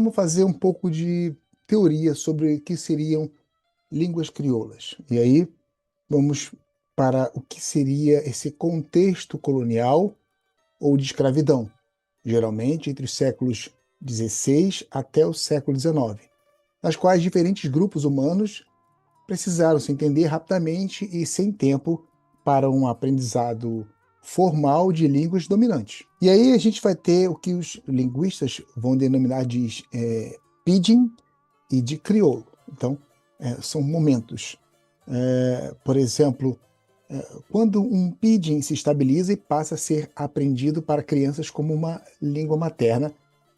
vamos fazer um pouco de teoria sobre o que seriam línguas crioulas. E aí vamos para o que seria esse contexto colonial ou de escravidão, geralmente entre os séculos XVI até o século XIX, nas quais diferentes grupos humanos precisaram se entender rapidamente e sem tempo para um aprendizado formal de línguas dominantes. E aí a gente vai ter o que os linguistas vão denominar de pidgin e de crioulo. Então, são momentos. Por exemplo, quando um pidgin se estabiliza e passa a ser aprendido para crianças como uma língua materna,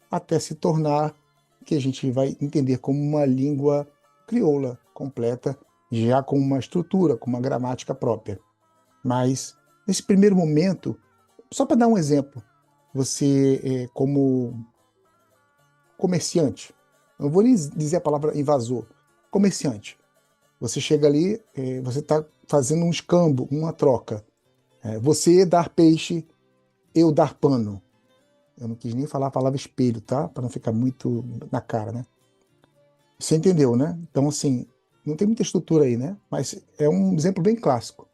até se tornar o que a gente vai entender como uma língua crioula completa, já com uma estrutura, com uma gramática própria. Mas, nesse primeiro momento, só para dar um exemplo, você, como comerciante, não vou nem dizer a palavra invasor, comerciante, você chega ali, você está fazendo um escambo, uma troca. Você dar peixe, eu dar pano. Eu não quis nem falar a palavra espelho, tá? Para não ficar muito na cara, né? Você entendeu, né? Então, assim, não tem muita estrutura aí, né? Mas é um exemplo bem clássico,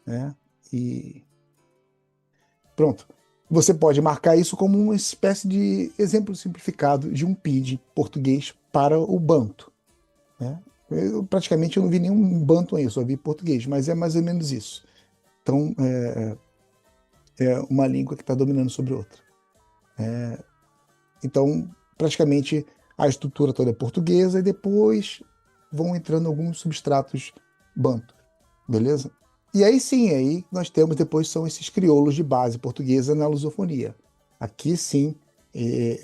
né? E pronto. Você pode marcar isso como uma espécie de exemplo simplificado de um PID português para o Banto, né? Praticamente eu não vi nenhum Banto aí, eu só vi português, mas é mais ou menos isso. Então, é uma língua que está dominando sobre outra. Então, praticamente a estrutura toda é portuguesa e depois vão entrando alguns substratos banto, beleza? E aí sim, aí nós temos depois são esses crioulos de base portuguesa na lusofonia. Aqui sim,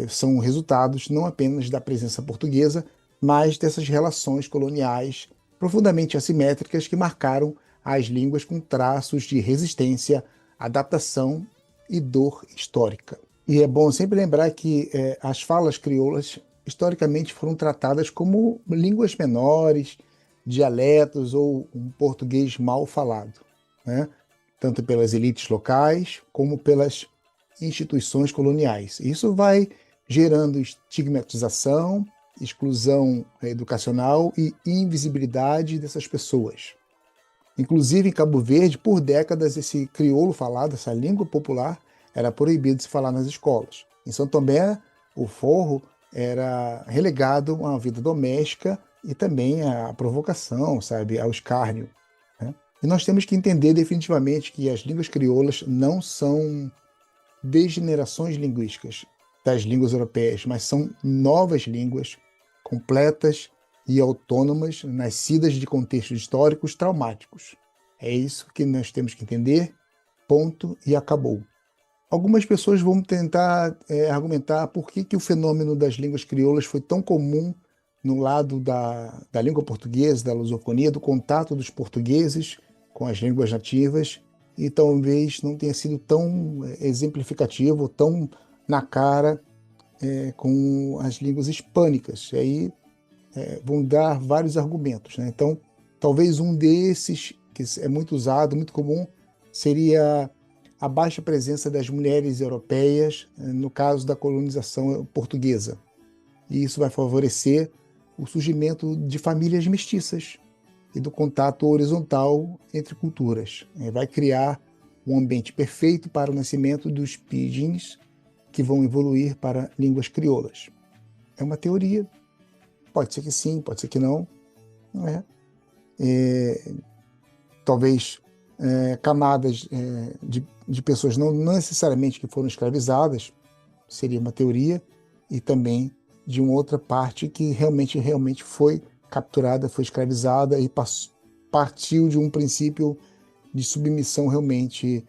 são resultados não apenas da presença portuguesa, mas dessas relações coloniais profundamente assimétricas que marcaram as línguas com traços de resistência, adaptação e dor histórica. E é bom sempre lembrar que as falas crioulas historicamente foram tratadas como línguas menores, dialetos ou um português mal falado, né? Tanto pelas elites locais como pelas instituições coloniais. Isso vai gerando estigmatização, exclusão educacional e invisibilidade dessas pessoas. Inclusive, em Cabo Verde, por décadas, esse crioulo falado, essa língua popular, era proibido de se falar nas escolas. Em São Tomé, o forro era relegado a uma vida doméstica e também à provocação, sabe, ao escárnio, né? E nós temos que entender definitivamente que as línguas crioulas não são degenerações linguísticas das línguas europeias, mas são novas línguas completas e autônomas, nascidas de contextos históricos traumáticos. É isso que nós temos que entender, ponto e acabou. Algumas pessoas vão tentar argumentar por que o fenômeno das línguas crioulas foi tão comum no lado da língua portuguesa, da lusofonia, do contato dos portugueses com as línguas nativas, e talvez não tenha sido tão exemplificativo, tão na cara com as línguas hispânicas. E aí vão dar vários argumentos, né? Então, talvez um desses, que é muito usado, muito comum, seria a baixa presença das mulheres europeias no caso da colonização portuguesa. E isso vai favorecer o surgimento de famílias mestiças e do contato horizontal entre culturas. Vai criar um ambiente perfeito para o nascimento dos pidgins que vão evoluir para línguas crioulas. É uma teoria, pode ser que sim, pode ser que não. Não é? Talvez camadas de pessoas não necessariamente que foram escravizadas, seria uma teoria, e também de uma outra parte que realmente foi capturada, foi escravizada e partiu de um princípio de submissão realmente,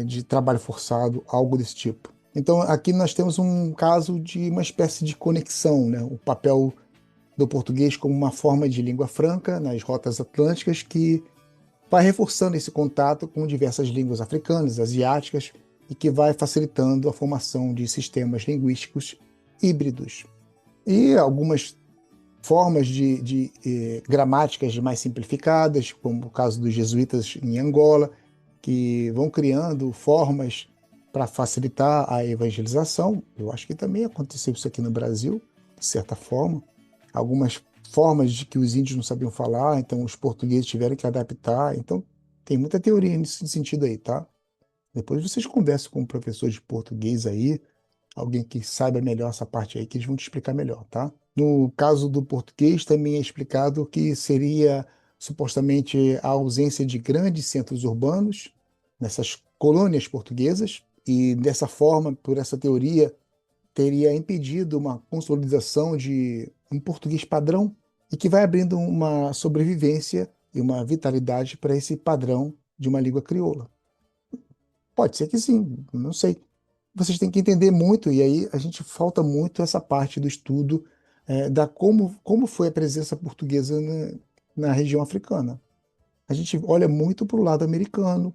de trabalho forçado, algo desse tipo. Então aqui nós temos um caso de uma espécie de conexão, né? O papel do português como uma forma de língua franca nas rotas atlânticas que vai reforçando esse contato com diversas línguas africanas, asiáticas, e que vai facilitando a formação de sistemas linguísticos híbridos. E algumas formas de gramáticas mais simplificadas, como o caso dos jesuítas em Angola, que vão criando formas para facilitar a evangelização. Eu acho que também aconteceu isso aqui no Brasil, de certa forma. Algumas formas de que os índios não sabiam falar, então os portugueses tiveram que adaptar. Então, tem muita teoria nesse sentido aí, tá? Depois vocês conversam com um professor de português aí, alguém que saiba melhor essa parte aí, que eles vão te explicar melhor, tá? No caso do português, também é explicado que seria supostamente a ausência de grandes centros urbanos nessas colônias portuguesas, e dessa forma, por essa teoria, teria impedido uma consolidação de um português padrão e que vai abrindo uma sobrevivência e uma vitalidade para esse padrão de uma língua crioula. Pode ser que sim, não sei. Vocês têm que entender muito, e aí a gente falta muito essa parte do estudo da como foi a presença portuguesa na região africana. A gente olha muito para o lado americano,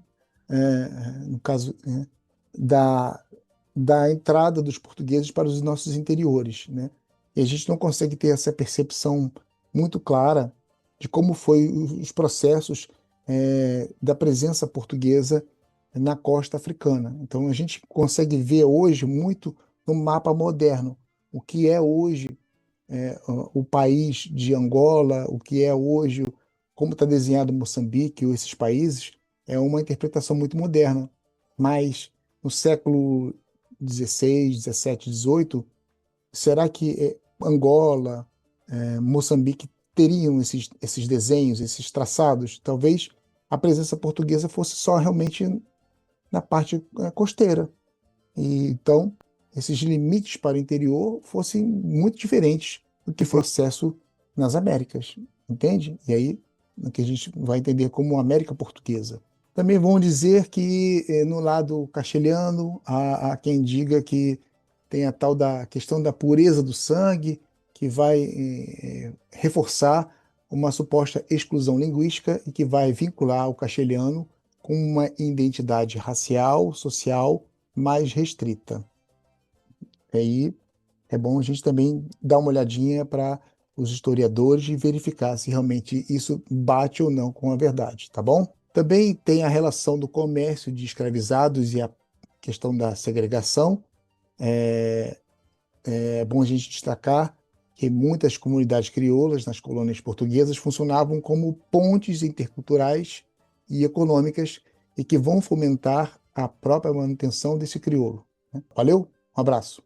no caso, da, da entrada dos portugueses para os nossos interiores, né? E a gente não consegue ter essa percepção muito clara de como foi os processos da presença portuguesa na costa africana. Então a gente consegue ver hoje muito no mapa moderno o que é hoje o país de Angola, o que é hoje, como está desenhado Moçambique ou esses países, é uma interpretação muito moderna. Mas no século XVI, XVII, XVIII, será que Angola, Moçambique teriam esses desenhos, esses traçados? Talvez a presença portuguesa fosse só realmente na parte costeira. E, então, esses limites para o interior fossem muito diferentes do que foi o acesso nas Américas, entende? E aí, o que a gente vai entender como América Portuguesa. Também vão dizer que no lado castelhano há quem diga que tem a tal da questão da pureza do sangue, que vai reforçar uma suposta exclusão linguística e que vai vincular o castelhano com uma identidade racial, social mais restrita. Aí é bom a gente também dar uma olhadinha para os historiadores e verificar se realmente isso bate ou não com a verdade, tá bom? Também tem a relação do comércio de escravizados e a questão da segregação. É, é bom a gente destacar que muitas comunidades crioulas nas colônias portuguesas funcionavam como pontes interculturais e econômicas e que vão fomentar a própria manutenção desse crioulo, né? Valeu, um abraço.